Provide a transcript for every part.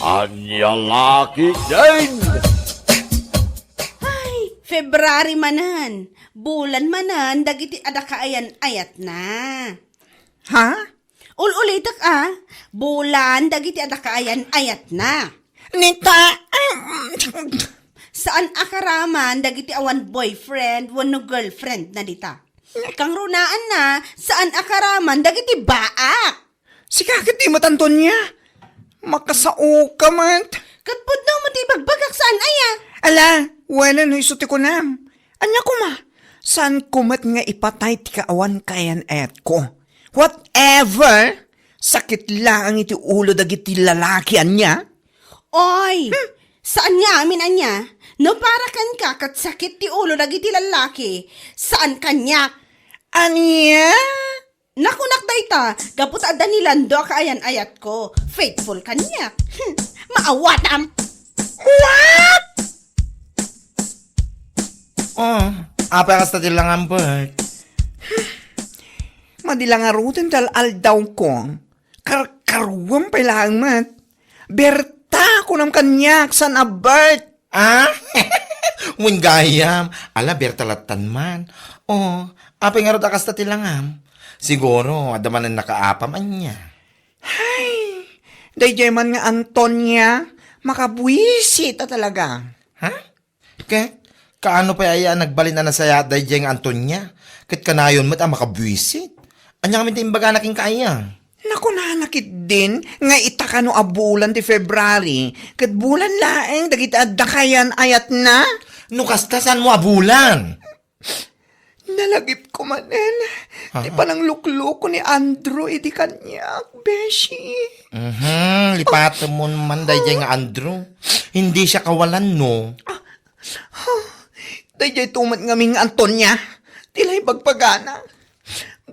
Anya laki din! February manan, bulan manan, dagiti adakaayan ayat na. Ha? Ulitak bulan, dagiti adakaayan ayat na. Nita, Saan akaraman, dagiti awan boyfriend, wano girlfriend na dita. Kang runaan na, saan akaraman, dagiti baak. sikakit di matanton niya. Makasao ka man. Katpud na mo ti bagbagak saan aya. Ala, wala no isuti ko na. Anya ko ma, saan kumat nga ipatay ti kaawan kayan ayat ko? Whatever, sakit lang ang iti ulo dagiti lalaki anya. Oy, saan nga amin anya? No para kan ka kat sakit ti ulo dagiti lalaki. Saan kanya? Anya? Nakunak dayta, gapot ada ni Lando kaayan ayat ko. Faithful kanya. Maawatam. What? Oh, apa kas tadi lang ang bird? Madilang arutin tal aldaw ko. Karkaruwang pa lang mat. Berta ko nam kanyak san abart. Ah? Mun gayam. Ala, bertalatan man. Oh, apa nga ro kas tadi lang am? Siguro, ada man ang nakaapam anya. Ay, dayjay man nga Antonia, makabwisit ta talaga. Ha? Ke? Kaano pa ay nagbalin na saya dayjay nga Antonia? Kat kanayon mat ang makabwisit. Anya kami timbaga naking kaya. Naku nanakit din, nga itakano abulan ti February, kat bulan laeng dagita adakayan ayat na. Nukastasan mo abulan. Nalagip ko manen, di pa nang lukluk ko ni Andrew, iti kanyak, beshi. Lipat mo naman dayjay nga Andrew. Hindi siya kawalan, no? Dayjay tumat ngaming Antonia, tilay bagpagana.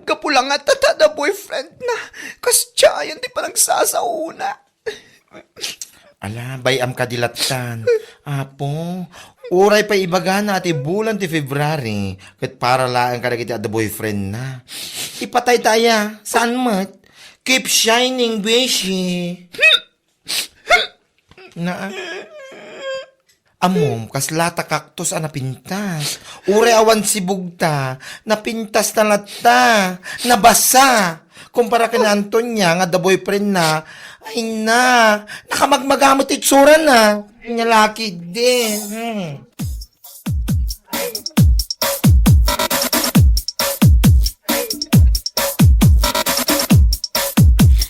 Kapulang at tatada boyfriend na, kasyayan di pa nagsasauna. Ala, bayam kadilatan. Apo, uray pa ibaga na ati bulan ti February. Kat para lang ka na the boyfriend na. Ipatay taya. Saan mat? Keep shining, beshi. Na, amom, kaslata kaktos napintas. Uray awan sibugta, napintas na lata, nabasa. Kumpara ka na Antonia, nga the boyfriend na, ay na, nakamagmagamot itsura na. Nyalaki din.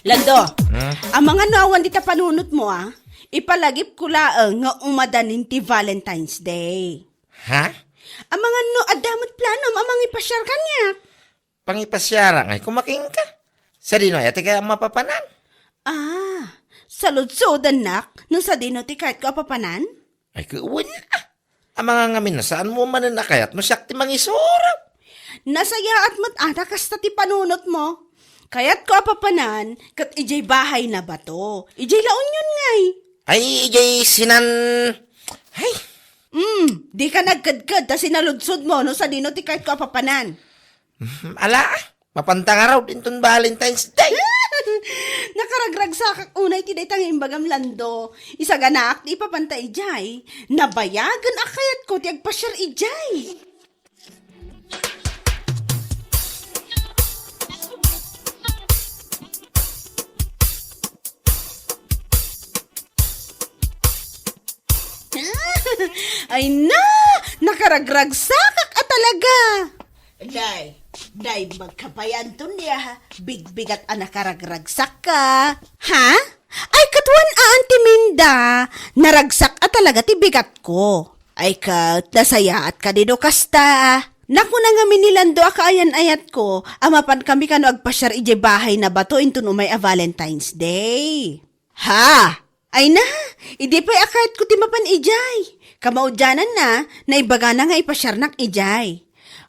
Lando, ang mga nawan dita panunot mo ipalagip ko laang nga umadanin ti Valentine's Day. Ha? Ang mga adamot plano, amang ipasyar kanya. Pangipasyara ngay, kumaking ka. Sa dino, ate kaya mapapanan. Saludsodan nak, nung sa dino ti kahit ko apapanan? Ay, kuwan na. Ang mga ngamin na, saan mo man na kayat mo siyak ti mangisurap. Nasaya at matana kasta ti panunot mo. Kaya't ko apapanan, kat ijay bahay na ba to? Ijay laon yun ngay. Ay, ijay sinan... Ay, Di ka nagkadkad ta sinaludsod mo no sa dino ti kahit ko apapanan. ala, mapantang araw din ton Valentine's Day. Nakaragragsakak unay ti daytang imbagam Lando. Isa ganak ti ipapanta ijay. Nabayagan akayat ko ti agpasyar ijay. Ay na! Nakaragragsakak talaga! Day, magkabayan to niya, bigbigat nakaragragsak ka. Ha? Ay, katuan ti Minda, naragsak talaga ti bigat ko. Ay kat, nasaya at kadido kasta. Naku na nga minilando akaayan ayat ko, amapan kami kano agpasyar ije bahay na bato intun umay Valentine's Day. Ha? Ay na, hindi pa'y akayat ko ti mapan ijay. Kamaudyanan na ibaga na nga ipasyar nak ijay.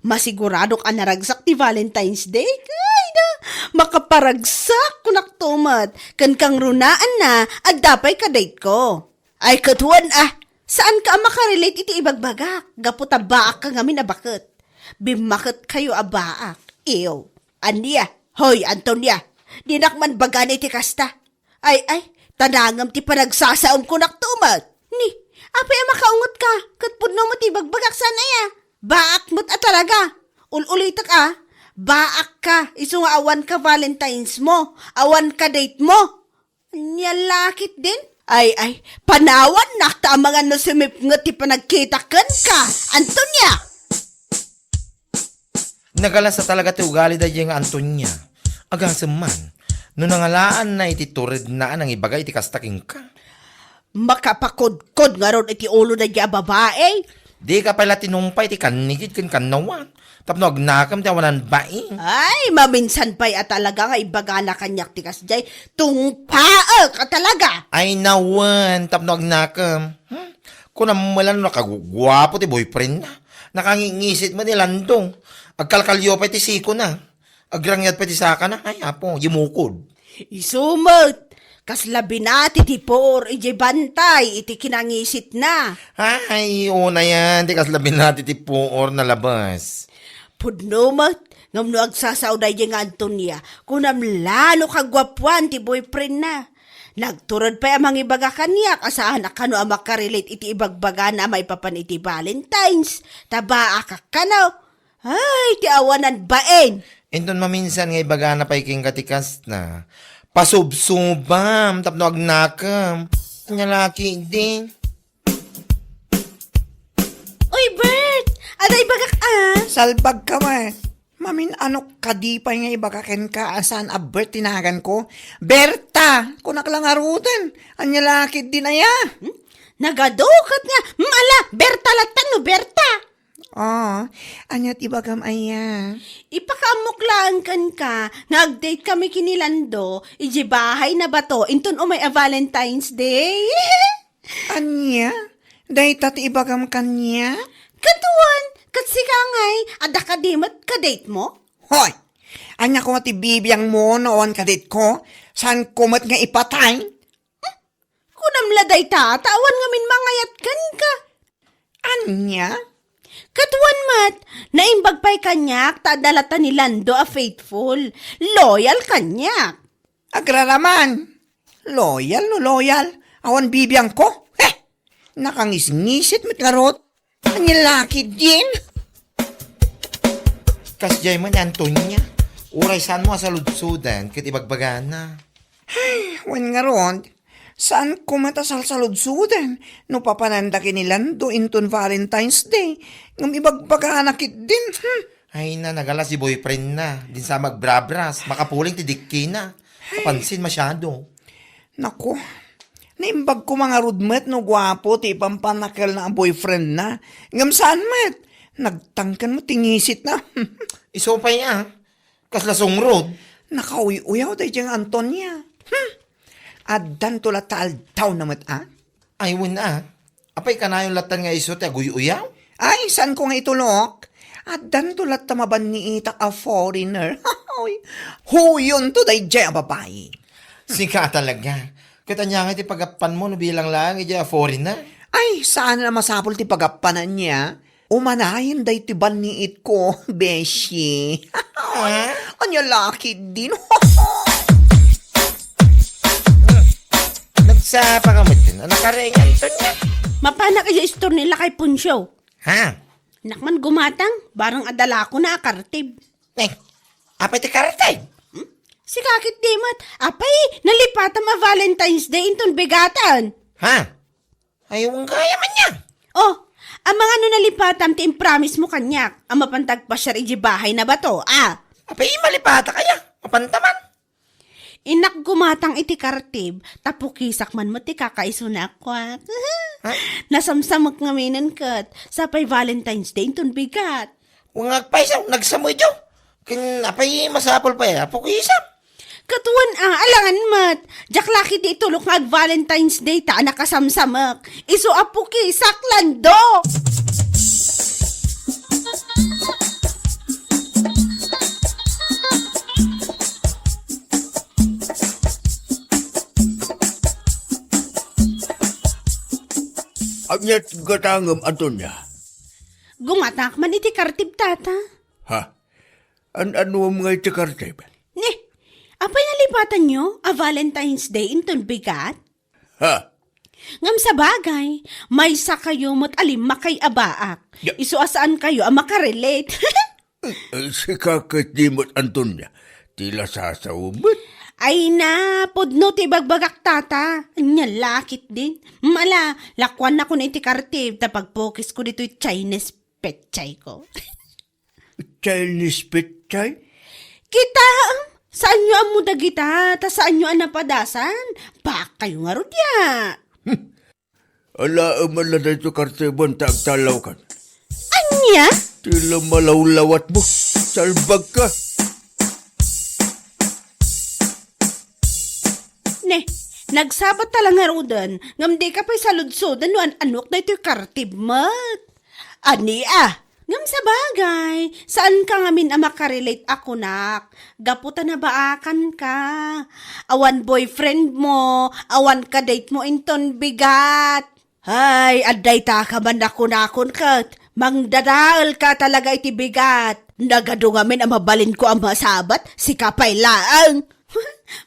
Masigurado ka naragsak ti Valentine's Day. Ay na, makaparagsak ko naktumat. Kan kang runaan na, at dapay kadate ko. Ay katuan saan ka makarelate iti ibagbagak? Gaputa baak ka ngamin na bakit? Bimakit kayo abaak. Ew. Aniya, hoy Antonia, dinakman bagan iti kasta. Ay, Tanangam ti panagsasaom ko naktumat. Ni, apay makaungot ka, katpudno mo ti bagbagak sana ya. Baak mo't talaga. Ulitak baak ka, iso nga awan ka Valentine's mo, awan ka date mo. Nyalakit din. Ay, panawan nakta ang mga nasumip nga ti panagkitakan ka, Antonia. Nagalas na talaga ti ugali da yung Antonia. Agasam man, no nangalaan na iti turid na ang ibagay iti kastaking ka. Makapakod-kod nga ron iti ulo na diya babae. Di ka pala tinumpay ti kanigid kan kanawan. Tapno agnakam ti awanan baing. Ay, maminsan pa'y talaga nga ibaga na kanyak tikas jay. Tungpaa ka talaga. Ay nawan, tapno agnakam. Kung naman nakagwapo ti boyfriend na. Nakangingisit mo ni Landong. Agkalkalyo pa ti siko na. Agrangyat pa ti saka na. Ay apo, yumukod. Isumot. Kas labi na ti por, iti bantay, iti kinangisit na. Ay, una yan. Di kaslabi natin ti puor na labas. Pudnomat, ngam no agsasauday yung Antonia, kunam lalo kagwapuan ti boyfriend na. Nagturod pa amang ibaga kaniya, asahan na kano ang makarelate iti ibagbaga na may papan iti Valentine's. Taba akak kano. Ay, ti awanan baen. Inton maminsan nga ibaga na pa iking katikas na. Pasubsubam, tapno agnakam. Nyalaki din. Uy, Bert! Aday bagak Salbag ka man. Mamin ano kadipay nga ibakaken ka asan abert tinagan ko. Berta! Kunak lang arutan. Anya lakit din aya. Nagadukat nga. Ala, Berta latang no, Berta. Anyat ibagam aya. Ipakamuklaan kan ka, nag-date kami kinilando, iji bahay na ba to, inton umay a Valentine's Day. Anya? Day tati ibagam kanya? Katuan, katsikangay, ada ka dimat ka-date mo? Hoy! Anya ko ti bibiyang mo noon kadit ko? San kumat nga ipatay? Kunam laday ta, tawan nga min mangayat kan ka. Anya? Katuan mat, naimbag pa'y kanyak, tadalata ni Lando a faithful, loyal kanyak. Agraraman. Loyal no loyal. Awan bibiyang ko. Nakangis-ngisit mit larot. Anya laki din. Kasjay man Antonia. Uray saan mo sa ludsudan, kit ibagbaga na. Wan nga ron. Saan ko matasal sa ludsudan? No papananda kinilando inton Valentine's Day. Ngam ibagbagahanakit din. Ay na, nagalas si boyfriend na. Din sa magbrabras, makapuling ti dikki na. Kapansin masyado. Naku, naimbag ko mga rudmet no gwapo ti pampanakal na ang boyfriend na. Ngam saan met? Nagtangkan mo tingisit na. Iso pa ya. Kaslasong road. Nakauy-uyaw tayo diyang Antonia. Adan tula taal-taw namat Ay wala. Apay ka na yung latan nga iso ti aguy-uyaw? Ay, saan ko nga itulok? Adan tula tamaban ni itak a foreigner. Huyon to day diyang babae. Sika talaga. Katanya nga ti pagapan mo no bilang lang ija foreigner. Ay, saan na masapol ti pagapanan niya? Umanahin day ti baniit ko, beshi. Anya laki din. Nagsapa ka mo din. Nakarengan to niya. Mapana kaya istor nila kay Punsyo. Ha? Nakman gumatang, barang adala ko na akartib. Apay ti karatay. Si kakit dimat, apay, nalipatan ma Valentine's Day inton bigatan. Ha? Ayaw ang kaya man niya. Oh, ang mga nalipatan ti impromise mo kanyak, ang mapantag pa siya iji bahay na ba to, Apay malipata kaya. Mapantaman. Inak gumatang iti kartib, tapukisak man mo ti kakaiso na akwak. Nasamsamok nga minan kat, sapay Valentine's Day inton bigat. Kung agpay sa nagsamoy jo. Kin apay masapol pa ya. Pukisap. Katuan alangan mat, jaklaki ti itulok nga Valentine's Day ta nakasamsamak. Iso apukisak lando. Anyat gatangam Antonia. Gumatak man iti kartib tata. Ha? Ano mga iti kartib? Apay nalipatan nyo, a Valentine's Day inton bigat? Ha? Ngam sa bagay, may sa kayo mo't alim makay abaak. Ya. Isuasaan kayo ang makarelate. Si Kakit Dimot Antonia, tila sasawumot. Ay na, pudno ti bagbagak tata. Anya, lakit din. Mala, lakwan na ko na iti kartib, tapagpokis ko dito'y Chinese petchay ko. Chinese Petchay? Kita, saan nyo ang muda kita, ta saan nyo ang napadasan? Bak kayo nga ro diya. Ala, amala na ito kartibon taagtalaw ka. Anya? Tila malawlawat mo. Salbag ka. Ne, nagsabat talang nga ro doon, ngam di ka pa'y saludsodan no anok na ito'y kartib mat. Ani ngam sa bagay, saan ka ngamin ang makarelate ako nak? Gaputa na baakan ka. Awan boyfriend mo, awan ka date mo inton bigat. Hay, aday ta ka man ako nakon kat. Mangdadaal ka talaga iti bigat. Nagado ngamin ang mabalin ko ang masabat, si kapay laang.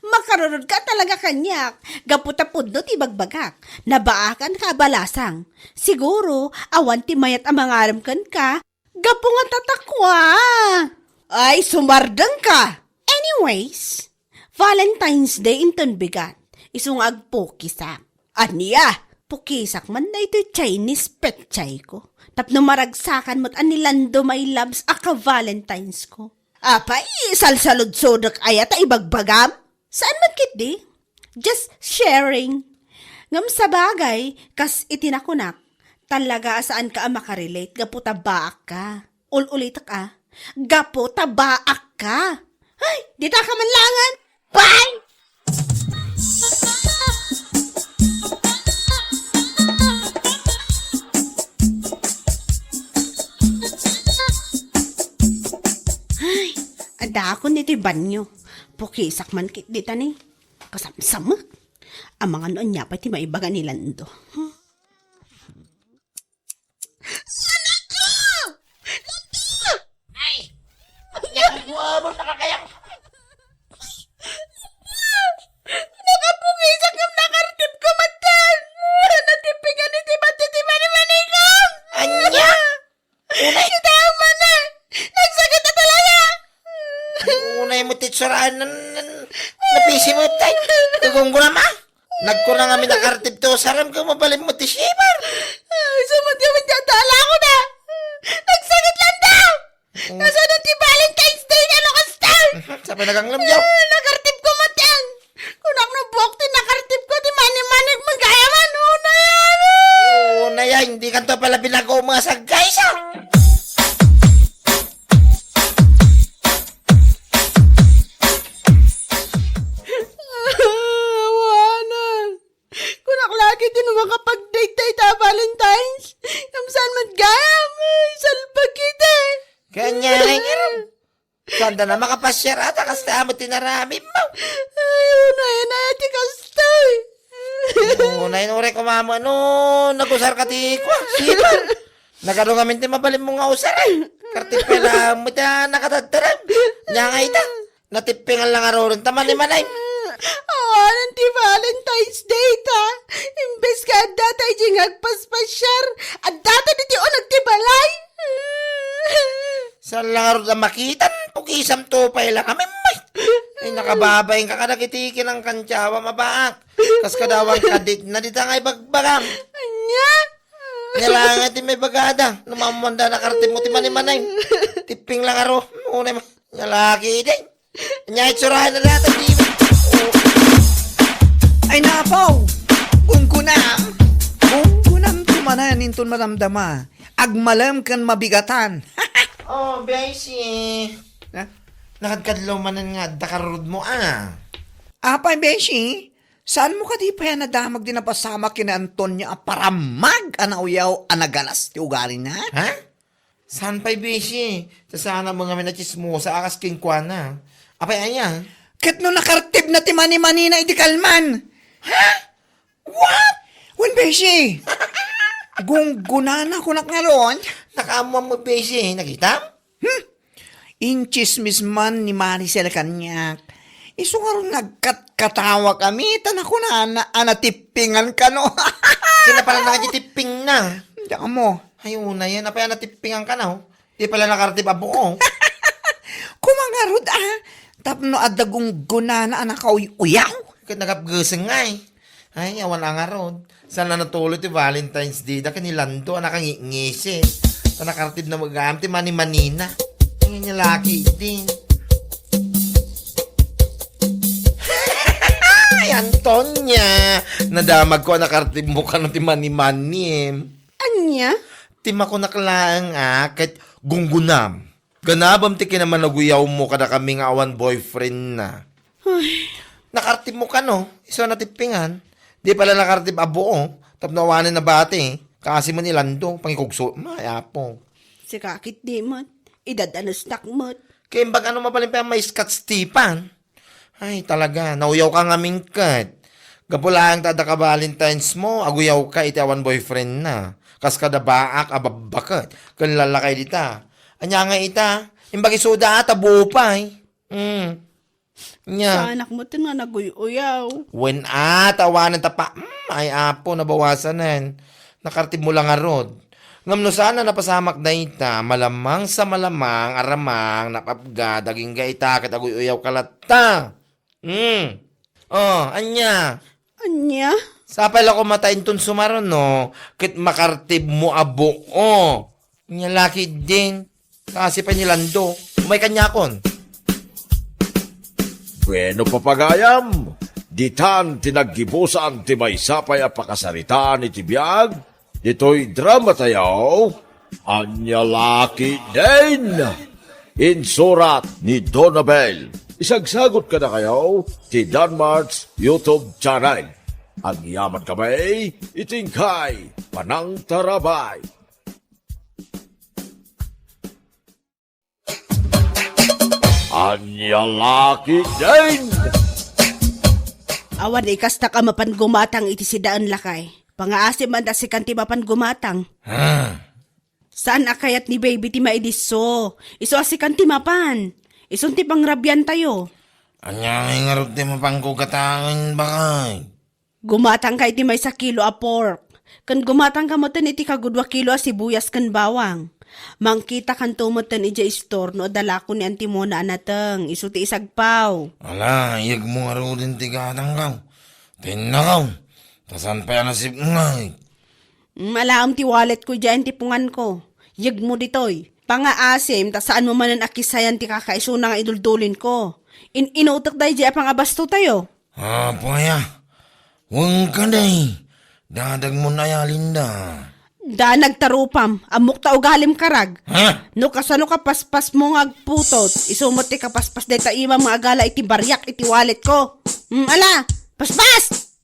Makarunod ka talaga kanyak. Gaputa pudno ti bagbagak. Nabaakan ka balasang. Siguro, awan ti mayat ang mangaram kan ka. Gapo nga tatakwa. Ay, sumardang ka. Anyways, Valentine's Day inton bigat. Isung agpukisak. Aniya, pukisak man na ito'y Chinese petchay ko. Tapno maragsakan mo't anilando my loves aka Valentine's ko. Apay, salsalod-sodak ayata ibagbagam? Saan man kit di? Just sharing. Ngam sa bagay, kas itinakunak, talaga saan ka ang makarelate, gapo tabaak ka. Ulit ka. Gapo tabaak ka. Ay, di ta ka manlangan. Bye! Ay, ada ako niti banyo. Pukisak man kit dita ni. Kasamsama. Ang mga noon niya pa ti maibaga nilando. Nakapukisak ng nakartip ko matan. Natipigan ni tiba-tiba-tiba-tiba-tiba-tiba. Anya! Unay, Tama na. Nagsakit na talaga. unay mo titsuraan napisi mo tay. Tugong ko naman. Nagkunang kami nakartip to, saram ka mabalin mo tisibar. Ay, sumad kami dyan. Tala ko na. Nagsakit lang daw. Nasunod ti Valentine's Day nga no kastal. Sabi naganglamyaw. Nakartip ko matan. Kung ako nabuok ti nakartip ko, ti mani-manig magayaman. Una yan. Unay ay, hindi ka to pala binago mga sagay sa. Awanan. Kung ako lagi din makapag-date tayo ta Valentine's. Kamsaan magayam. Ay, salbag kita. Kanya rin yun. Sanda na makapasyar ata kasi amo tinarami mo. Ay, unay na ti kastoy. Unay nure ko mama no, nagusar ka ti kwa. Sibar. Nagano ngamin ti mabalin mo nga usar eh. Kartip pala mo ta nakatataram. Nya nga ita. Natipingan lang aroon taman ni manay. Awanan ti Valentine's Day ta. Imbes ka data iti ngagpaspasyar. At data di ti o nagtibalay. Sa lang aroon na makitan, pukisam to pa ilang kami may. Ay nakababayin ka kadakitikin ng kantyawa mabaak. Kas kadawang kadit na dita ngay bagbagam. Anya? Nilangan ti may bagada. Numamanda na kartip mo ti manimanay. Tiping lang aro. Unay mo. Nalaki din. Nya itsurahan na natin di. Ay napaw! Ungkunam! Ungkunam tumanan inton maramdama. Agmalam kan mabigatan. Oh, Beshi. Ha? Nakadkadlaw manan nga dakarod mo Apay, Beshi, saan mo ka di pa yan nadamag din na pasama kina Antonia paramag anauyaw anagalas ti ugali na? Ha? Saan pa'y Beshi? Sana mo nga may nachismosa akas kingkwana. Apay anya? Kat no nakartib na ti mani-mani na iti kalman. Ha? What? Wen, Beshi? Gunggunana ko nakngaron. Nakaamam mo Beshi. Nakita? Inchismis man ni Maricel kanyak. Iso nga ron nagkatawa kami, tanak ko na anatipingan ka no. Kaya pala nakajitiping na. Diyan mo. Ayun na yan, napaya natipingan ka na. Di pala nakartip abo ko. Kumangarod tapno adagong gunana anak ka uyaw. Kaya nagapgasang nga eh. Ay, awan ang arod. Saan na natuloy ti Valentine's Day? Da kanilando, anak ang ngisi. Sa nakartip na mag-aam, ti mani-manina. Ang niya laki din. Ay, Antonia! Nadamag ko, nakartip mo ka ng ti mani-mani. Anya? Tima ko nakalaang kahit gunggunam. Ganabam ti kinaman naguyaw mo kada kami nga awan boyfriend na. Nakartip mo ka no? Iso natipingan. Di pala nakartip abo tapnawanan na bati. Kasi mo nilando, pangikugso, mayapo. Si kakit di mat. Idadanas nak mat. Kaya bag ano mapalim pa may skat stipan. Ay talaga, nauyaw ka nga mingkat. Gapulang tada ka Valentine's mo, aguyaw ka iti awan boyfriend na. Kas kada baak ababakat. Kan lalakay dita. Anya nga ita, imbag isuda ata buo pa eh. Nya. Sa anak mo nga naguyaw. When tawanan ta pa, ay apo, nabawasanan. Nakartib mo lang arod. Ngamno sana napasamak na ita, malamang sa malamang, aramang, napapga, daging ga ita, katagoy uyaw kalata. Anya. Anya? Sapay lang ko matain ton sumaron, no? Kit makartib mo abo, Nya laki din. Kasi pa nilando. May kanyakon. Bueno papagayam, ditan tinaggibusan ti may sapay a pakasaritaan iti biyag, dito'y drama tayaw, anya laki din. Insurat ni Donabel. Isagsagot ka na kayo ti Danmar's YouTube channel. Ang yaman kamay, itingkay, panang tarabay. Anya laki din. Awan ikas na ka mapan gumatang iti si daan lakay. Pangaasim man da si kanti mapan gumatang. Saan akayat ni baby ti maidiso? Iso asi kanti mapan. Isun ti pangrabyan tayo. Anya nga rod ti mapangkugatangan bakay. Gumatang ka iti may sa kilo a pork. Kan gumatang ka mo iti kagudwa kilo a sibuyas kan bawang. Mangkita kan tumutan ija store no dala ko ni Antimona anateng. Isu ti isagpaw. Ala, iyag mo nga rod din ti gatang kaw. Tinakaw. Tasan pa yan nasip ngay. Malaam ti wallet ko dyan ti pungan ko. Yag mo ditoy. Pangaasim, ta saan mo man ang akisayan ti kakaisuna nga iduldulin ko. Inuutak dahi dyan pangabasto tayo. Paya. Huwag ka day. Dadag mo na yalinda. Da nagtarupam, amok ta ugalim karag. Ha? No kasano ka paspas mo nga agputot. Isumot ti kapaspas day ta ima mga agala iti baryak iti wallet ko. Ala, paspas!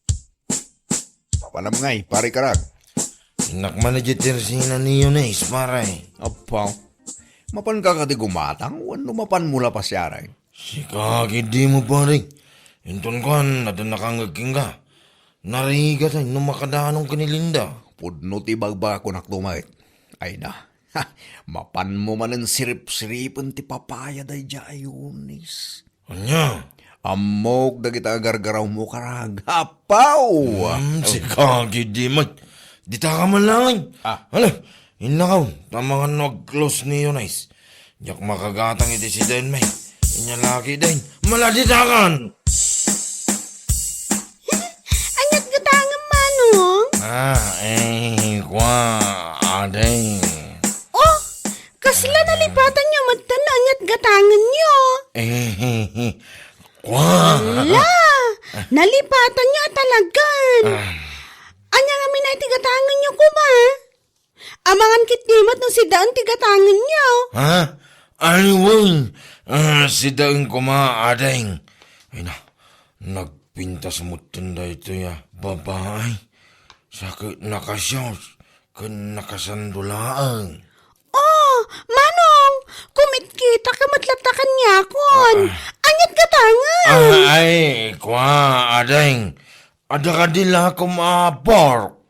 Panam ngay, pare karag. Inak man na dyan sina niyo na ismaray. Apaw, mapan ka kati gumatang, wano mapan mula pa siyaray. Si kaki di mo pare. Inton kan, nadan nakangagking ka. Nariga tayo, numakadaanong kanilinda. Pudno ti bagba ko naktumait. Ay na, mapan mo man ang sirip-siripan ti papaya day jayunis. Anya? Amok dagita agar-garaw mo karag. Apaw! Si kaki di mo. Dita ka man lang. Hala, inakaw. Tama nga nag-close niyo nice. Yak makagatang iti si Den may. Inya laki din. Maladitakan! Anyat gatangan manong? Kwa, aday. Oh, kasla nalipatan niyo matan anyat gatangan niyo. Kwa. La, nalipatan niyo talagan. Anya nga minay tigatangan niyo ko ba? Amangan kitnimat ng si daan tigatangan niyo. Ha? Aliwin. Si daing kumaadeng. Ay na, nagpintas mo tanda ito ya. Babae. Sakit nakasyos. Kan nakasandulaan. Oh, manong, kumitkita ka matlatakan niya kon. Anyat gatangan. Ay, kwa, adeng. Ada ka dila kumapor.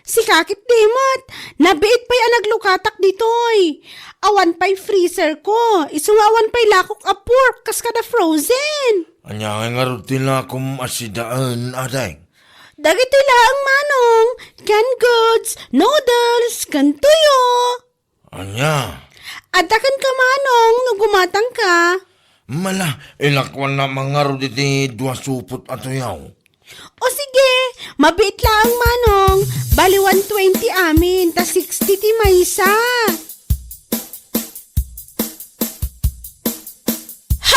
Si kakit demot, nabiit pa'y naglukatak ditoy. Awan pa'y freezer ko, isungawan pa'y lakok a pork, kas kada frozen. Anya nga rutin na akong asidaan, aday. Dagiti lang manong, canned goods, noodles, kan tuyo. Anya, Adakan ka manong, no gumatang ka. mala, ilakwan na mga ruditi dua supot ato yaw. O sige, mabit lang manong. Bali 120 amin, ta 60 ti maysa.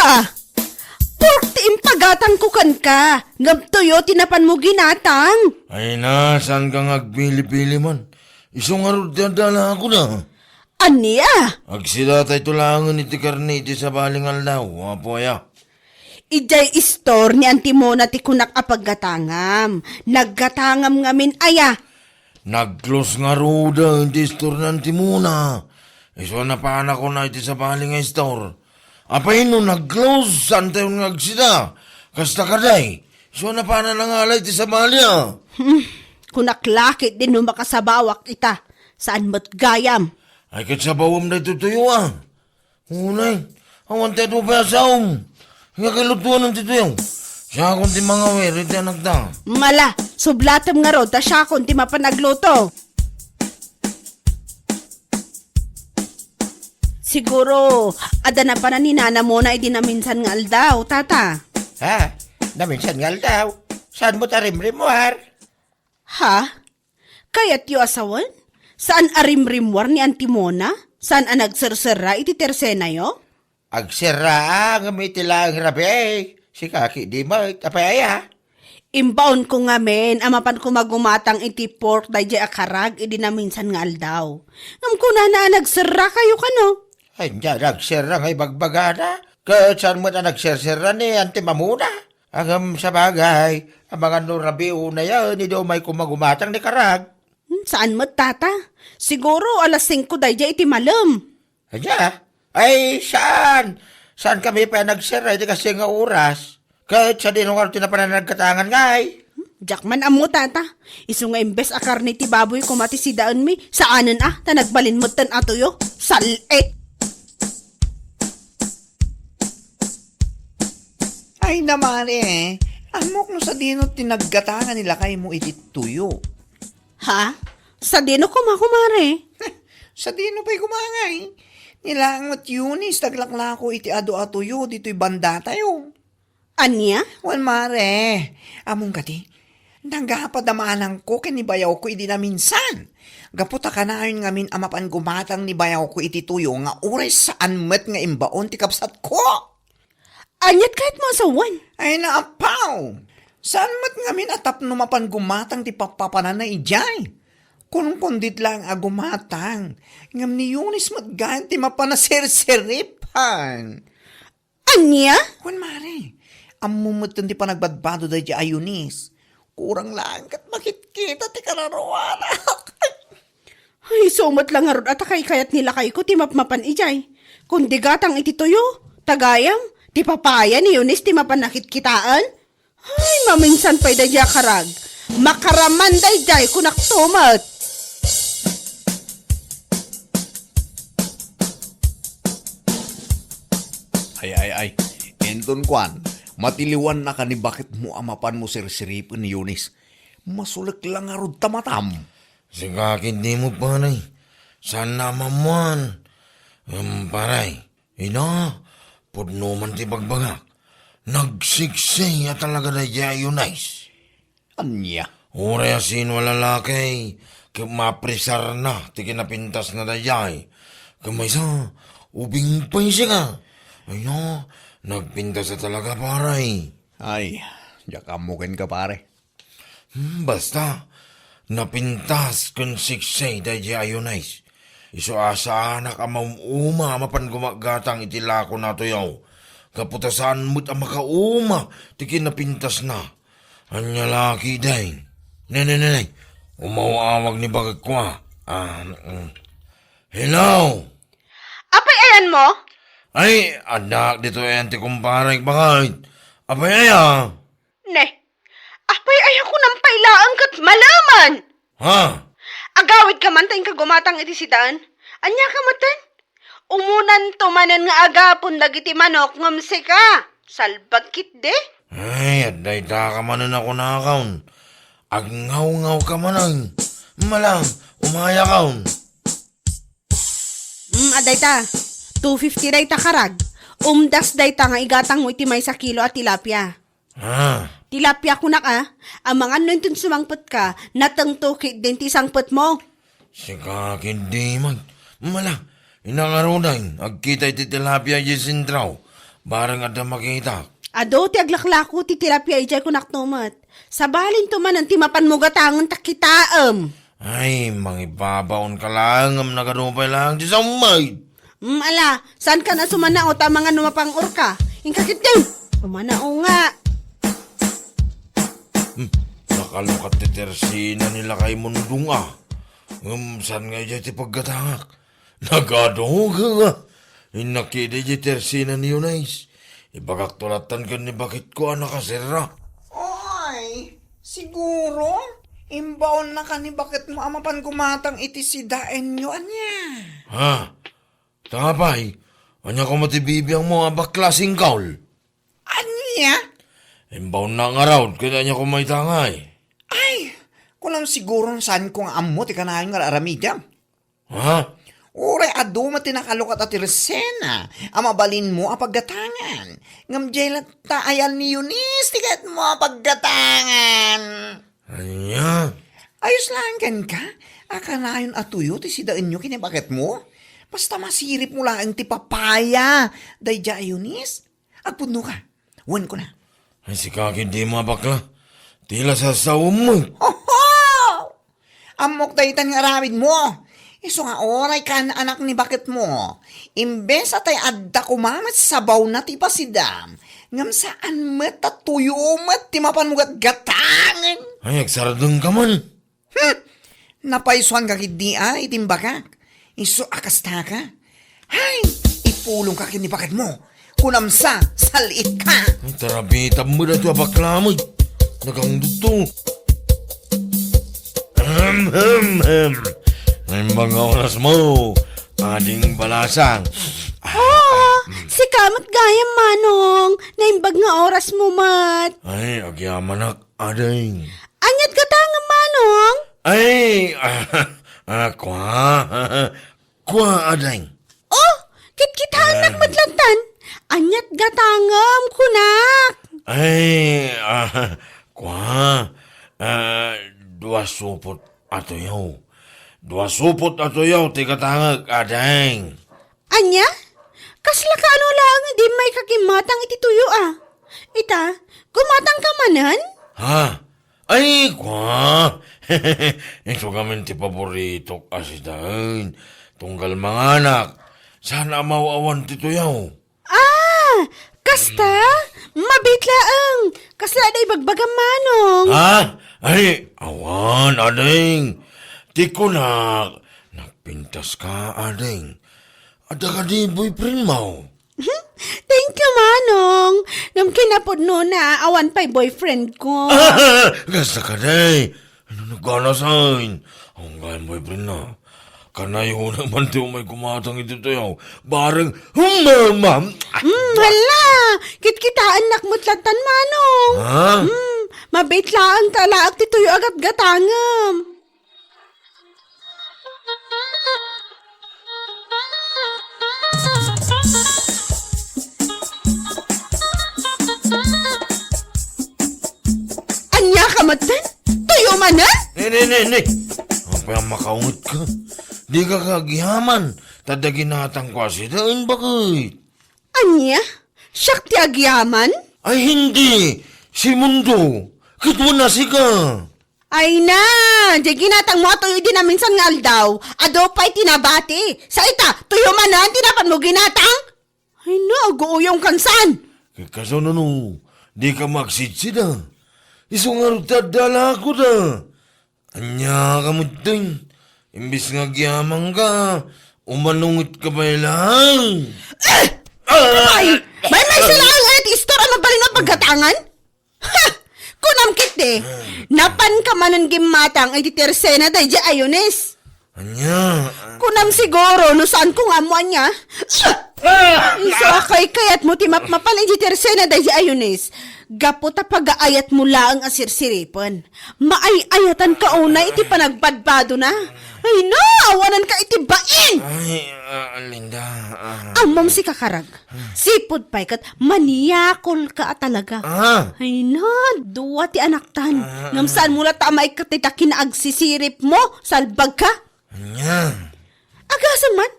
Ha! Pork ti impagatang kukan ka. Ngam tuyo tinapan mo ginatang. Ay na, saan ka ngagbili-pili man? Isong arod dadala ako na. Aniya? Agsida tayo tulangan iti karne iti sa balingal daw, apo ya. Ijay istor ni Antimona ti kunak apaggatangam. Naggatangam ngamin aya. Nag-close nga ruda, iti store ng timuna. Iso na pa ko na iti sa balingay store. Apay no nag-close, saan tayo ngagsida? Kasta kaday, iso na pa na nangalay iti sa balya. Kunak lakit din no makasabawak ita. Saan mo't gayam? Ay kat sa bawam na itutuyo ah. Unay, awan tayo pa saong. Nga kilutuan ng tituyo. Siya akong ti mga weri, ti anak ta. Mala, sublatam nga ro, ta siya kung ti mapanagluto. Siguro, ada na pa na ni nana mo na idinaminsan nga aldaw, tata. Ha? Naminsan nga daw. Saan mo tarimrim mo, har? Ha? Kaya't yu asawan? Saan arimrimwar ni Antimona? Saan ang nagsirsira iti tersena yo? Agsira nga may tilang rabi. Si kaki di mo, tapaya. Imbaon ko nga men, amapan ko magumatang iti pork dahi akarag idinaminsan nga aldaw. Ngam ko na nagsira kayo kano? Ay, diyan, nagsira nga ibagbagana. Saan mo na nagsira ni Auntie Mamuna? Agam sa bagay, ang mga nurabi una yan, hindi daw may kumagumatang ni Karag. Saan mo tata? Siguro alas 5 dahi iti malam. Anya? Ay, saan? Saan kami pa nagsira? Hindi kasi nga oras. Kahit sa dinungar tinapananagkatangan nga ay. Jackman amo tata. Isu nga imbes akar ni ti baboy kumati si daan mi. Saanan ta nagbalin mo tan ato yo. Salit. Ay naman amok no sa dino tinaggatangan nila kay mo iti tuyo. Ha? Sa dino kumakumare? Sa dino pa'y kumangay. Nilangot Yunis, taglaklako iti ado-atuyo, dito'y banda tayo. Anya? Wan mare, among kati, nagapadamanang ko kinibayaw ko iti na minsan. Gaputa ka na yun ngamin amapan gumatang ni bayaw ko iti tuyo nga oras saan met nga imbaon ti kapsat ko. Anyat kahit mo asawan. Ay naapaw, saan met ngamin atap numapan gumatang ti papapanan na ijay. Kung kundit lang agumatang, ngam ni Yunis matgaan ti mapanasir-siripan. Anya? Kung mare, amumutan ti panagbadbado da di ayunis. Kurang lang kat makikita ti kararawanak. Ay, sumat lang nga ron at akay kayat nila kay ko ti mapmapan ijay. Kundi gatang iti tuyo, tagayam, ti papaya ni Yunis ti mapanakit kitaan. Ay, maminsan pa'y da diya karag. Makaraman day jay kunak tumat. Ay. Enton Kwan, matiliwan na ka ni bakit mo amapan mo sirsiripin ni Yunis. Masulik lang nga rod tamatam. Sigakin di mo panay. Saan naman man. Paray, ina, pudno man ti bagbagak. Nagsiksay at talaga na yayo nice. Anya? Ure asin wala lakay. Maprisar na, ti kinapintas na dayay. Kamay sa, ubing pa siya ka. Ay no, nagpintas na talaga paray. Ay, jakamukin ka pare. Basta, napintas kung siksay dayay nice. Iso asa anak amam uma mapan gumagatang itilako na to yaw. Kaputasan mo't ang makauma, ti kinapintas na. Anya laki day. Nenenenay, umawawag ni bagag ko Hello? Apay ayan mo? Ay, anak, dito yan ti kumparay bakit? Abay aya. Ne, apay ayan ko ng pailaan kat malaman. Ha? Agawid ka man tayong kagumatang iti sidaan. Anya ka matan? Umunan tumanan nga agapon dagiti manok ngamse ka. Salbagkit de. Ay, at day ta ka manan ako nakakaon. Agngaw-ngaw ka manan. Malang, umaya kaon. Aday ta. 250 day ta karag. Umdas day ta nga igatang mo iti may sa kilo at tilapia. Ha? Tilapia ko na ka. Ang mga nunton sumangpot ka, natangtukit din ti sangpot mo. Sikakin di man. Malang, inangarunan. Agkita iti tilapia di sintraw. Barang ada makita. Ado ti aglaklako ti tilapia ijay ko naktumat. Sabalin to man ang timapan mo gatangon takitaam. Ay, mangibabaon ka lang. Am nagarupay lang di sa umay. Ala, saan ka na sumanao ta mga numapang orka? Ingkakit din. Sumanao nga. Nakalukat ti tersina nila kay mundong ah. Saan nga dyan ti pagkatangak? Nagadong ka nga. Inakida dyan tersina ni Yunais. Ibagaktulatan ka ni bakit ko nakasira. Oy, siguro, imbaon na ka ni bakit mo amapan kumatang iti si daen nyo, anya. Ha? Tapay, anya ko matibibiyang mo abaklasing kaul. Anya? Imbaw na nga raw, kaya niya ko may tangay. Ay, kulang siguro saan kong amo ti kanayon nga aramidam. Ha? Ure, ado matinakalukat at resena. Amabalin mo ang paggatangan. Ngam jelat ta ayan ni Eunice, tigat mo ang paggatangan. Anya? Ayos lang kan ka. Akanayon atuyo, ti sidaan nyo kinibakit mo. Basta masirip mo lang ti papaya. Dayja Eunice. Agpuno ka. Wan ko na. Ay, sikakin di mga bakla. Tila sa sawom mo. Oho! Amok daytan nga aramid mo. Iso nga oray ka na anak ni bakit mo. Imbes atay adda kumamat sabaw na ti pasidam. Ngam saan mat at tuyo mat ti mapanugat gatangan. Ay, agsaradong ka man. Napaisuan ka kidi itimbakak. Iso akasta ka. Hay, ipulong ka kini bakit mo. Kunamsa, salit ka. Ay, tarabitab mo na ito bakla mo. Nagang duto. Ay, mga oras mo. Ading balasang. Si kamat gaya manong. Naimbag nga oras mo mat. Ay, agyamanak. Ading. Anyat ka ta nga manong. Ay, kwa ading. Oh, kitkitahan matlantan. Anyat gatangam kunak. Ay, dua supot ato yaw. Dua supot ato yaw, tikatangag, adeng. Anya? Kasla ka ano lang, di may kakimatang iti tuyo ah. Ita, gumatang ka manan? Ha? Ay, kwa. Ito kami ti paborito kasi dahil. Tunggal mga anak. Sana mawawan ti tuyaw. Ah, kasta? Mabitlaang. Kasla day bagbagang manong. Ha? Ay, awan, adeng. Tikunak. Nagpintas ka, adeng. Ada ka di boyfriend mo. Thank you, manong. Nang kinapod no na, awan pa'y boyfriend ko. Gasta ka day. Ano nagkanasain? Ang gayang boyfriend na. Kanayo naman tiyo may kumatang ito tayo. Barang humamam. Hala, kitkitaan nakmutlatan manong. Ha? Mabitlaang talaak ti tuyo agat gatangam. Anya ka matan? Tuyo manan? Ne. Ang payang makaungot ka. Di ka kagihaman. Tadagin natang kwasi dain bakit? Anya? Siyak ti agyaman? Ay hindi. Si Mundo. Kitwa na si ka. Ay na, di ginatang mo tuyo din na minsan nga aldaw. Ado pa'y tinabati. Sa ita, tuyo manan, tinapan mo ginatang? Ay na, aguuyong kansan. Kaso na no, di ka magsidsid ah. Iso nga tadala ko da. Anya ka mo din. Imbis nga giyamang ka, umanungit ka ba lang? Ay, may silang at istora na bali na pagkatangan? Ha! Kunam kit napan ka manan gimatang ay titersena day di ayones. Anya? Kunam siguro no saan kung amo niya. Iso akay kayat mo timap mapaling di tersena da di ayunis. Gapo ta pag-aayat mo laang asirsiripan. Maay-ayatan ka una iti panagbadbado na. Ay na, awanan ka iti bain! Ay, Linda. Amam si kakarag. Sipod pa'y kat maniyakol ka talaga. Ay na, duwa ti anak tan. Ngam saan mula tamay ka tita kinaagsisirip mo, salbag ka? Anya. Agasan man,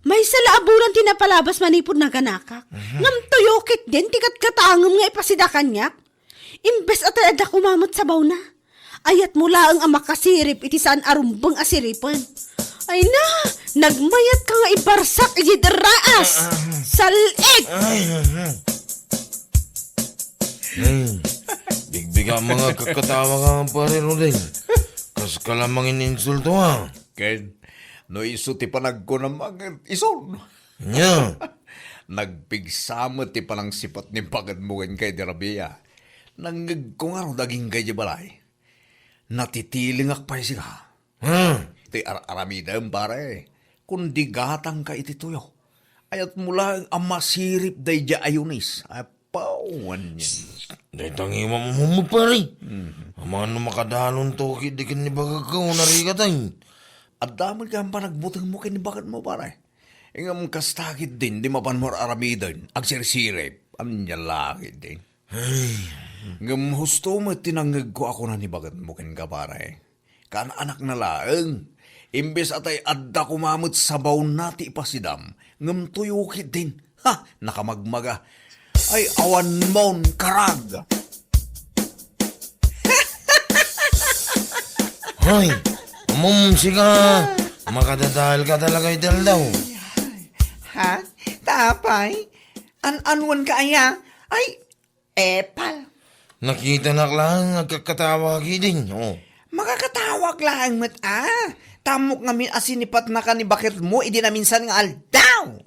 may salaaburan tinapalabas manipod na ganakak. Ngam tuyokit din, tikat katangam nga ipasida kanyak. Imbes at ada kumamot sa baw na. Ayat mula ang amakasirip iti saan arumbang asiripan. Ay na, nagmayat ka nga ibarsak iti deraas. Salig! Bigbiga mga kakatawa ka ang pare Rodel. Kas ka lamang ininsulto ha. Ken, no iso ti panag ko na mga ison. Anya. Nagpigsama ti panang sipat ni pagadmugan kay Dirabia. Nangag ko nga ro daging kay Jabalay. Natitilingak pa siya. Iti aramidam pare. Kundi gatang ka iti tuyo. Ayat mula ang amasirip day ja ayunis. Apawan niya. Day tangi mo pare. Amano makadalon to di kin ni bagagaw narigatan. At damag ka ang panagbutang mo kinibakat mo pare. Ingam kastakit din di mapan mo aramidan. Agsirsirip. Anya lakit din. Ngam husto mo tinanggag ko ako na ni bagat mo kin ka pare. Kan anak na laeng. Imbes atay adda kumamot sa baon nati ipasidam. Ngam tuyukit din. Ha! Nakamagmaga. Ay awan mon karag. Hoy, siga. Makadadahal ka talaga idal daw. Ha? Tapay? An-anwan ka aya? Ay, epal. Nakita na lang, nagkakatawa ki din. Oh. Makakatawag lang mat Tamok ngamin asinipat na ka ni bakit mo, idi na minsan nga aldaw.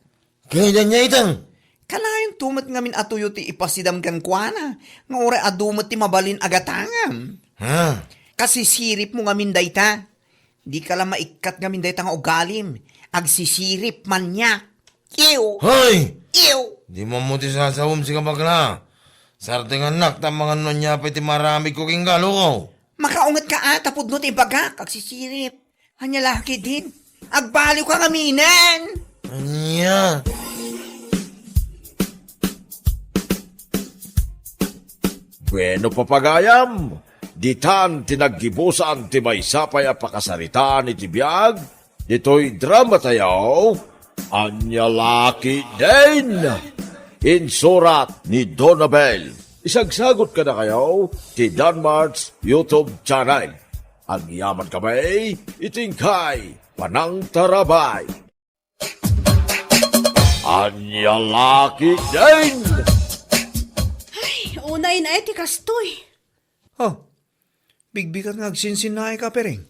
Kaya niya itang. Kalayon tumat ngamin atuyo ti ipasidam kan kuana. Nga ore adumot ti mabalin agatangam. Ha? Kasi sirip mo ngamin dayta. Di ka lang maikat ngamin dayta nga ugalim. Agsisirip man niya. Ew! Hoy! Ew! Di mo mo ti sasawom si kabagla. Sarte nga nak, tamang ano niya pa iti marami ko king galo ko. Makaungat ka tapod no ti bagak. Agsisirip. Hanya laki din. Agbaliw ka ngaminan. Anya? Bueno papagayam, ditan tinaggibusan ti may sapay a pakasaritaan iti biyag, dito'y drama tayaw, anya laki din. Insurat ni Donabel. Isagsagot ka na kayo ti Danmart's YouTube channel. Ang yaman kamay, itingkay, panang tarabay. Anya laki din. Unay na iti kastoy. Oh, bigbigat nga agsinsinay ka pering.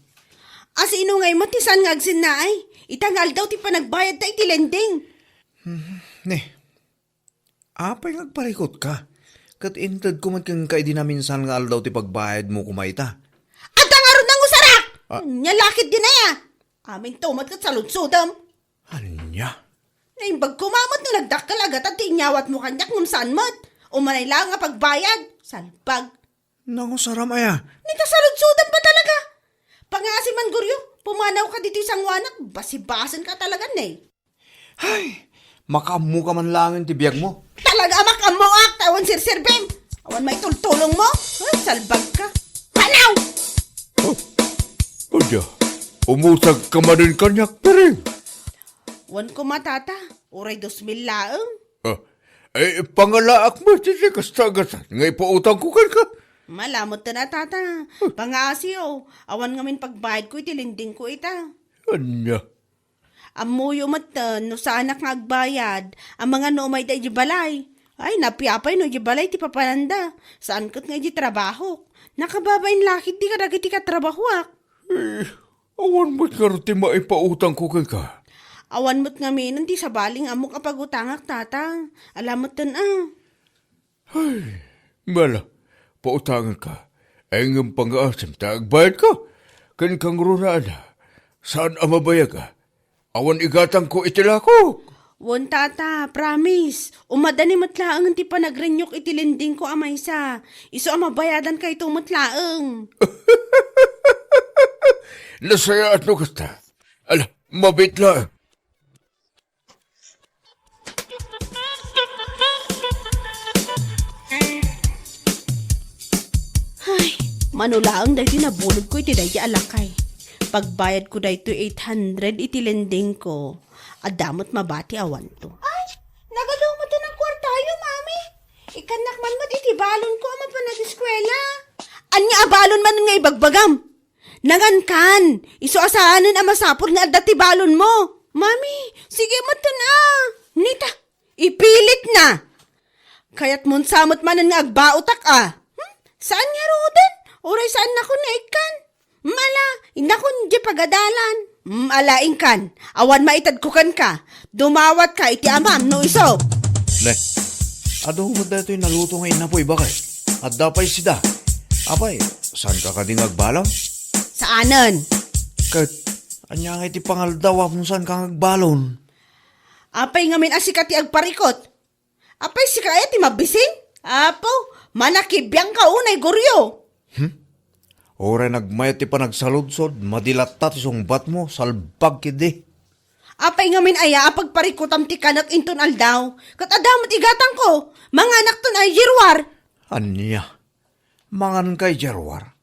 As inungay mo ti saan nga agsinnaay. Itangal daw ti panagbayad ta iti lending. Ne, apay ngagparikot ka. Kat intad ko man kang kaidi na minsan nga aldaw ti pagbayad mo kumayta. At ang aron ng usarak! Nyalakit din na ya. Aming tumat kat sa lutsudam. Anya? Naimbag kumamot no nagdakkel agad at tinyawat mo kanyak ngum saan mat. Umanay lang nga pagbayad. Salpag. Nangusaram aya. Nita sa lutsudam pa talaga. Pangasi man guryo, pumanaw ka dito isang wanak, basibasan ka talaga na Ay, makamu ka man langin ti biyag mo. Talaga amak amuak, tawan sirsirbing. Awan may tultulong mo. Ay, salbag ka. Panaw! Kanya, umutag ka man din kanyak pering. Wan ko matata, uray 2,000 laeng. Pangalaak mo, titikas tagasan. Ngay pautang ko ka. Malamot na tata. Pangasi awan ngamin pagbayad ko itilinding ko ita. Anya? Amuyo matan, no sa anak nga agbayad, ang mga noomay da balay. Ay, napiapay no balay ti papananda. Saan kat nga trabaho? Nakababain lakit di ka dagiti ka trabahoak. Awan mo't nga rin ti maipautang ko ka. Awan mo't nga minon ti sa baling amok apagutangak tata. Alamot tan Mala, pautangan ka. Ay ng pang-aasim, taagbayad ka. Kan kang rurana. Saan ang mabaya ka? Awan igatang ko itila ko. Won tata, promise. Umadani matlaang ti panagrenyok itilinding ko amay sa. Iso amabayadan kay tumutlaang. Nasaya at no kasta. Ala, mabitla. Ay, manulaang dahil tinabulod ko iti dahi alakay. Pagbayad ko dahil 800 itilinding ko. Adamot mabati awan to. Ay, nagalumot ng kwartayo, mami. Ikanak man mat iti balon ko ama pa nag-eskwela. Anya abalon man nga ibagbagam. Nangankan, iso asaanan ang masapod nga adati balon mo. Mami, sige matan Nita, ipilit na. Kaya't mun samot manan nga agbautak Saan nga roden? Oray saan na ko na ikan? Mala, indakon di pagadalan. Alaing kan, awan maitad kukan ka. Dumawat ka iti amam no iso. Le, adong mo dito yung naluto ngayon na po bakay. At dapay sida. Apay, saan ka kading agbalon? Saanan? Kahit, anya nga iti pangaldaw kung saan ka agbalon. Apay ngamin asikat ti agparikot. Apay si kaya ti mabisin? Apo, manakibiyang ka unay goryo. Oray nagmayat ti pa nagsaludsod, madilat ta ti sungbat mo, salbag kidi. Apay ngamin aya apagparikutam ti kanak inton aldaw. Kat adamot igatang ko, mga anak ton ay jirwar. Anya, mangan kay Jerwar.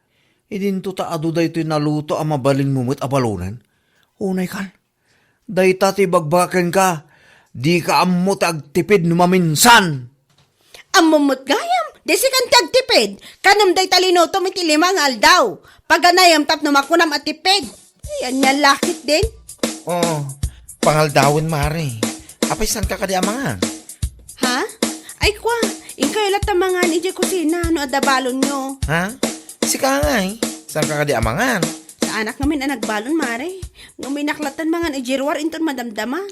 Idinto ta adu daytoy naluto ang mabalin mumut abalunan. Unay kan, dayta ti bagbaken ka, di ka ammo agtipid numaminsan. Amumot gayam, desi kan tagtipid. Kanam day talino tumiti limang aldaw. Paganayam tap numakunam at tipid. Yan nga lakit din. Oh, pangaldawin mare. Apay saan ka kadi amangan? Ha? Ay kwa, ikay latamangan ije kusina no adabalon nyo. Ha? Si Kangay, saan ka kadi amangan? Sa anak ngamin ang nagbalon mare. Nguminaklatan mangan ijirwar inton madamdama.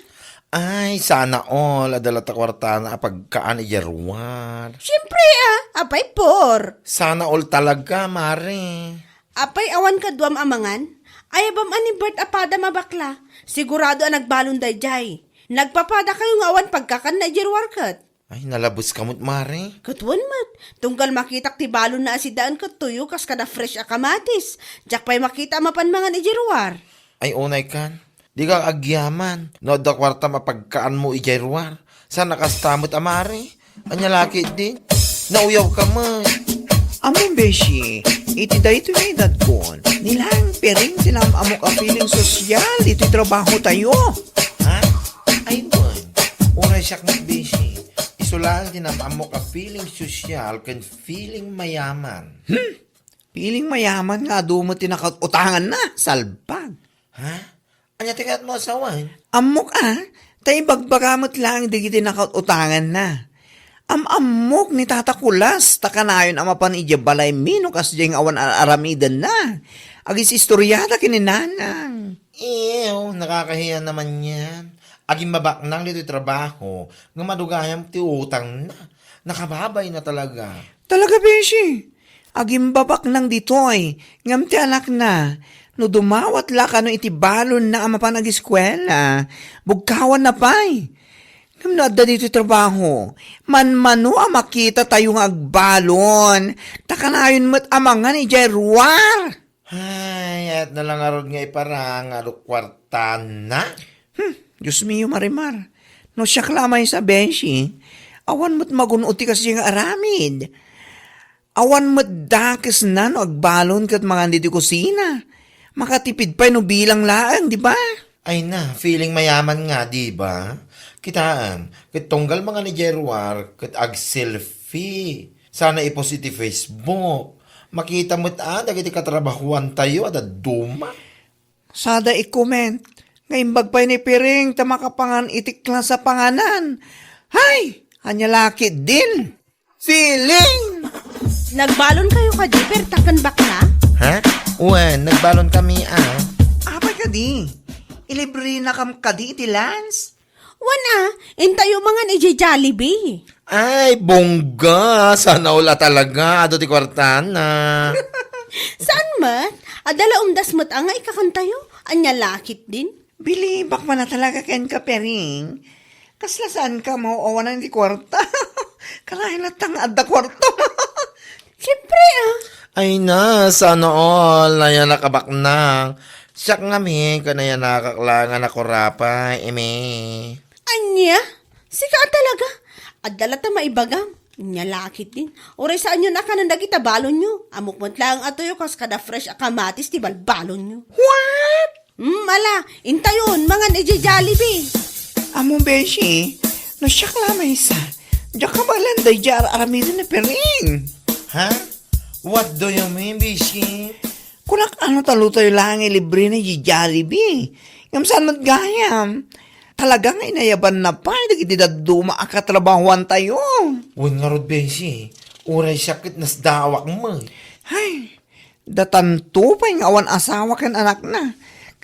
Ay, sana all, adala ta kwarta na pagkaan ijarwan. Siyempre apay por. Sana all talaga, mare. Apay awan ka duam amangan. Ay abam ani Bert apada mabakla. Sigurado ang nagbalon dayjay. Nagpapada kayo nga awan pagkakan na ijirwar kat. Ay, nalabos kamot, mare. Katwan mat, tunggal makitak ti balon na asidaan kat tuyo kas kada fresh akamatis. Jak pa'y makita mapan mga ijirwar. Ay, unay kan. Di ka agyaman. No, da kwarta mapagkaan mo ijarwar. Saan nakastamot, amare? Anya laki din. Nauyaw ka man. Among beshi, iti dayto nga edad kon. Nilang pering silang amok a feeling sosyal, iti trabaho tayo. Ha? Ay, doon. Uray siyak magbisi. Iso lang dinamamok ka feeling sosyal kan feeling mayaman. Piling mayaman nga dumot tinakautangan na, salbag. Ha? Anya tikat mo asawan? Amok tay bagbagamot lang di kiti nakautangan na. Amok ni Tata Kulas, takanayon amapan ija balay mino kas jeng awan aramidan na. Agis istoryada kininanang. Ew, nakakahiya naman yan. Aging mabaknang dito yung trabaho, nga madugayam ti utang na. Nakababay na talaga. Talaga, Beshi. Agim babak nang ditoy, ngam ti anak na. No dumawat la ka no iti balon na ama pa nag-eskwela. Bugkawan na pa'y. Ngam na adda dito trabaho. Man-mano makita tayo nga agbalon. Takanayon mo't amangan ni Jerwar. Ay, at nalang arod nga iparang kwarta na. Diyos mio, Marimar. No siya klamay sa Beshi. Awan mo't magunuti kasi nga aramid. Awan mo't dakis na no agbalon kat mga dito kusina. Makatipid pa no bilang laang, di ba? Ay na, feeling mayaman nga, di ba? Kitaan, kitunggal mga ni Jerwar, kat ag-selfie. Sana ipost iti Facebook. Makita mo't dagiti katrabahuan tayo, at duma. Sada i-comment. Ngayon bagpay ni Piring, tamakapangan itik lang sa panganan. Hay! Anya laki din. Feeling! Nagbalon kayo ka di, pero takan bakla? Ha? Uwan, nagbalon kami Apay ka di. Ilibre na kam ka di, iti Lance. Wana, intayo mga ni Jollibee. Ay, bongga. Sana wala talaga. Ado ti kwartana. Saan mat? Adala umdas mat nga ikakantayo. Anya lakit din. Bilibak pa na talaga ken ka, Piring. Kasla saan ka mauawan ng di kwarta? Kalahin latang adda kwarto. Siyempre Ay na, sana all, na yan nakabaknang. Siyak nga mi, kanaya nakaklangan ako rapay, eme. Anya? Sika talaga. Adala ta maibagam. Nya lakit din. Oray saan nyo nakananda kita balon nyo. Amukmot lang ato yung kas kada fresh akamatis ti balbalon nyo. What? Ala, intayon, mga neje Jollibee. Amo beshi, no siya lamay sa. Diyak ka malanday jar aramido na pering. Ha? What do you mean, Bishi? Kunak ano talo tayo lang libre na di Jollibee. Ngam saan magayam? Talaga nga inayaban na pa, hindi na duma akatrabahuan tayo. Wan nga rod, Bishi. Uray sakit nas dawak mo. Ay, datanto pa yung awan asawa kan anak na.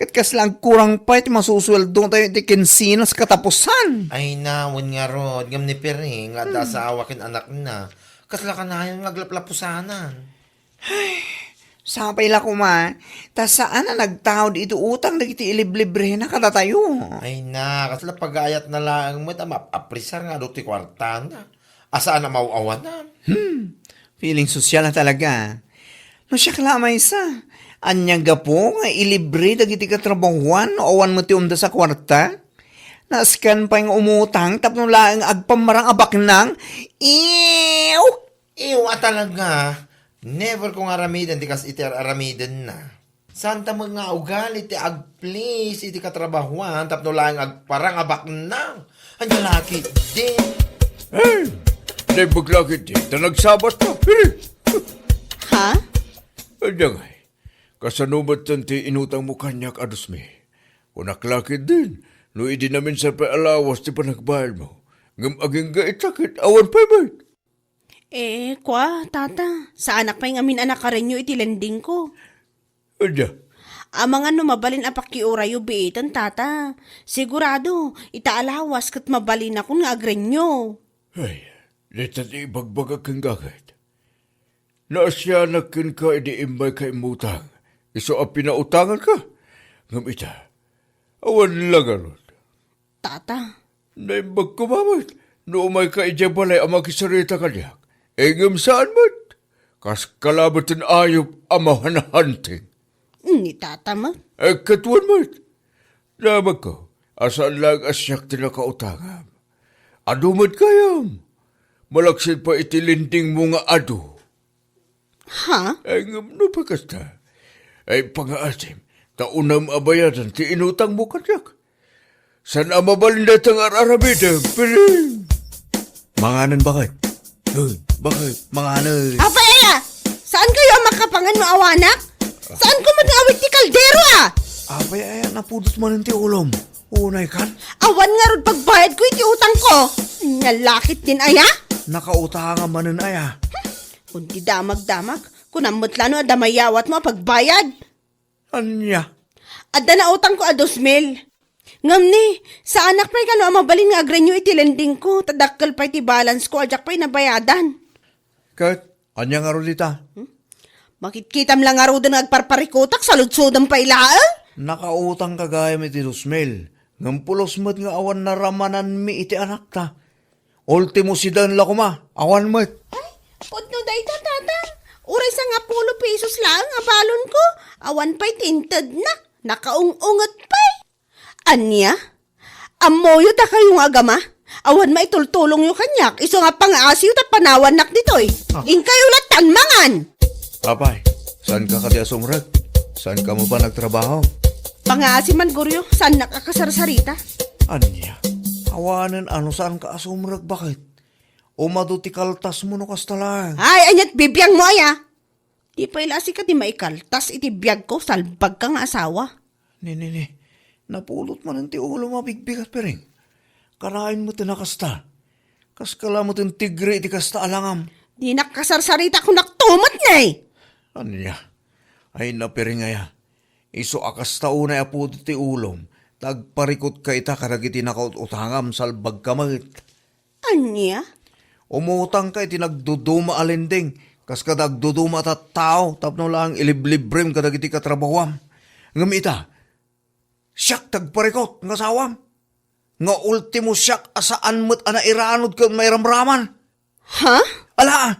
Katkas lang kurang pa iti masusweldo tayo iti kinsinas katapusan. Ay na, wan nga rod. Ngam ni Pering, at asawa kin anak na. Kasla ka na yung naglaplapusanan. Sapay la kuma, ta saan na nagtao dito utang dagiti iliblibre na kada tayo. Ay na, kasla pag-ayat na lang mo, aprisar nga do ti kwarta na. Asaan na mauawanan? Feeling sosyal na talaga. No siya kalamay sa, anyang gapo nga ilibre dagiti katrabahuan o awan mo ti umda sa kwarta. Naskan pa yung umutang tapno lang agpamarang abak nang, ew! Ewa talaga. Never kong aramidan, di kas iti aramidan na. Santa mga ugali, iti agplis, iti katrabahuan, tapno lang agparang abak nang. Anya laki din. Hey! Day baglakit din, na nagsabat na. Pili! Ha? Anya ngay, kasanumat tanti inutang mo kanyak adus mi. Unaklakit din, no idi namin sa paalawas ti panagbayal mo. Ngam aging ga itakit, awan pa ba? Tata, sa anak pa yung amin anak ka rin nyo itilending ko. Anya, Amang ano mabalin apakiura yu biitan, tata. Sigurado, itaalawas kat mabalin ako nga agren nyo. ay, litat ibagbagag kang gagad. Naasyanak ka idi imbay ka imutang. Iso ang pinautangan ka. Ngam ita, awan lang arot. Tata, Naimbag kumamit, no umay ka ijabalay ang makisarita kanyak. Ngam saan mo't? Kas kalabatan ayop amahan hunting. ni tata mo. Katuan mo't. Namag ko, asaan lang asyak tinakautangam. Adumad kayam. Malaksid pa itilinding mo nga adu. Ha? Ngam no pagkasta. Ay pangaasim, taunam abayadan ti inutang mo kanyak. San amabalin datang ararabida, piling. Manganan bakit? Bakit? Manganan. Apaya! Saan kayo ang makapangan mo awanak? Saan ko matawid ti kaldero Abay ay napudot man ti ulom. Unay kan? Awan nga rod pagbayad ko iti utang ko. Nalakit din aya? Nakautangan manan aya. Kundi damag-damag, kunamot lano adamayawat mo pagbayad. Anya? Adda na utang ko 2,000. Ngam ni, sa anak pa'y kano mabalin nga agrenyo iti lending ko, tadakkel pa iti balance ko, ajak pa'y nabayadan. Kat, anya nga ro dita? Makitkitam lang nga ro din agparparikotak, saludsudan pa ilaan. Nakautang kagaya mi ti Dusmel. Ngam pulos mat nga awan na ramanan mi iti anak ta. Ultimo sidan la kuma, awan mat. Putno day tata. Uray sa nga 10 pesos lang ang balon ko. Awan pa'y tinted na. Nakaung-ungot pa'y. Anya? Amoyo ta kayong agama? Awan maitultulong yung kanyak. Iso nga pang-asiw ta panawan nak ditoy. In kayo latan mangan. Apay, saan ka kadi asumrag? Saan ka mo pa nagtrabaho? Pang-aasi man guryo. Saan nakakasarsarita? Anya, awanan ano saan ka asumrag bakit? Umaduti kaltas mo no kastalang. Ay, anyat bibiyang mo aya. Di pa ilasi ka di maikaltas iti biyag ko. Salbag ka nga asawa. Ni, napulot man ang ti ulo mabigbigat pering. Karain mo tinakasta. Kas kala mo tin tigre iti kasta alangam. Di nakasarsarita ko naktumat na eh. Anya, ay napiring aya. Iso akas taunay apo ti ulom. Tagparikot ka ita karagiti nakautangam salbag kamagit. Anya? Umutang ka iti nagduduma alinding. Kas ka nagduduma at tao. Tapno lang iliblibrim kadagiti katrabawam. Ngam ita, siyak tagparikot ng asawam. Nga ultimo siyak asaan mo't ana iranod ka may ramraman. Ha? Ala,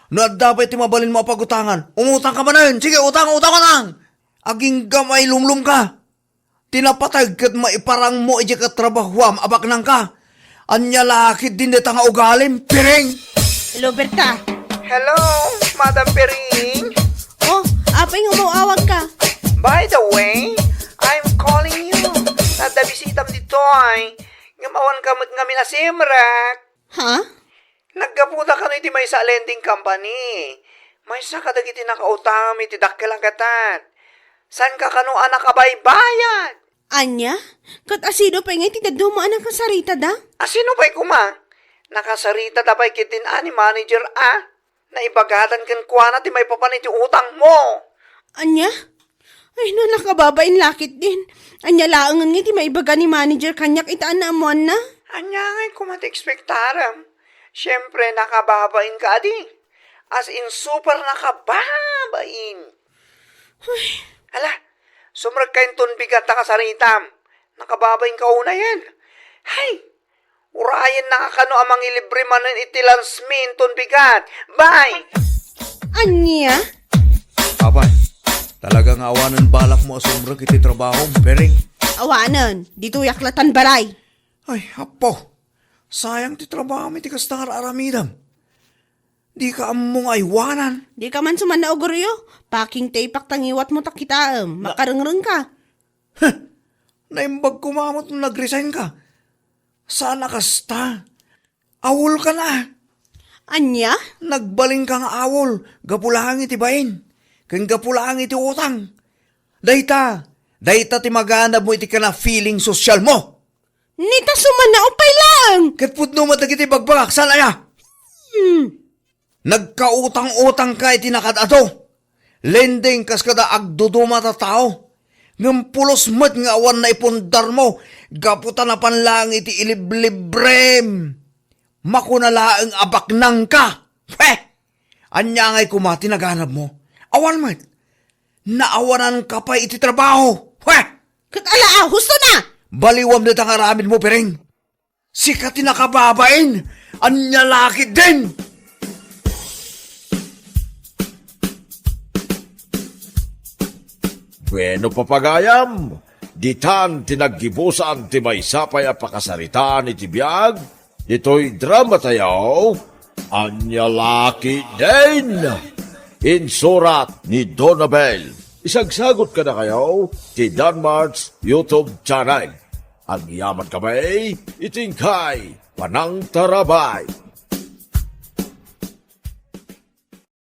na dapat ti mabalin mo pagutangan. Umutang ka man na. Sige, utang ka lang. Aging gamay lumlum ka. Tinapatag kat maiparang mo iji ka trabahuam abak nang ka. Anya lakit din dita nga ugalim, piring. Hello, Berta. Hello, Madam Pering. Oh, apay nga mauawag ka. By the way, I'm calling you. Nadabisitam dito ay. Ngamawan ka nga minasimrak. Ha? Nagkaputa ka na iti may sa lending company. May sa kadagiti nakautang iti dakkelang katan. San ka kano anak kabaybayan? Anya? Kat asido pa nga itidado mo anak ng sarita da? Asino ba'y kuma? Nakasarita da ba'y kitin ani manager Naibagatan kan kuana ti may papaniti utang mo. Anya? Ay no, nakababain lakit din. Anya laangan nga ti maibaga ni manager kanyak itaan na amuan na. Anya nga'y kumati ekspektaram. Siyempre nakababain ka adi. As in super nakababain. Hala, sumrag kain ton bigat na kasaritam. Nakababain ka una yan. Hay, urayan na kakano amang ilibre manan itilansmin ton bigat. Bye! Anya? Abay, talagang awanan balak mo asumrag iti trabaho, piring. Awanan, dito yaklatan balay. Ay, apo. Sayang ti trabaho mi ti kastar aramidam. Di ka among aywanan. Di ka man suman na ogoryo. Paking taypak tangiwat mo takitaam. Makarengreng ka. Naimbag kumamot nung nag-resign ka. Sana kasta. Awol ka na. Anya? Nagbaling ka nga awol. Gapulahang iti bain. Kang gapulahang iti utang. Dayta ti maganap mo iti ka na feeling social mo. Nita suman na upay lang. Katput no matag iti bagbagak. Sana ya? Nagkautang-utang ka iti nakadato. Lending kas kada agduduma ta tao. Ngampulos mat nga awan na ipundar mo. Gaputan na panlang iti iliblibrem. Makunalaang abaknang ka. Anya nga'y kumati naganap mo. Awan mat. Naawanan ka pa iti trabaho. Katala, husto na. Baliwam na tangaramid mo, piring. Sikat nakababain. Anya lakit din. Bueno papagayam, ditan tinaggibusan ti may sapay a pakasaritaan iti biyag, dito'y drama tayaw, anya laki din. Insurat ni Donabel. Isagsagot ka na kayo ti Danmar's YouTube channel. Ang yaman kamay, itingkay, panang tarabay.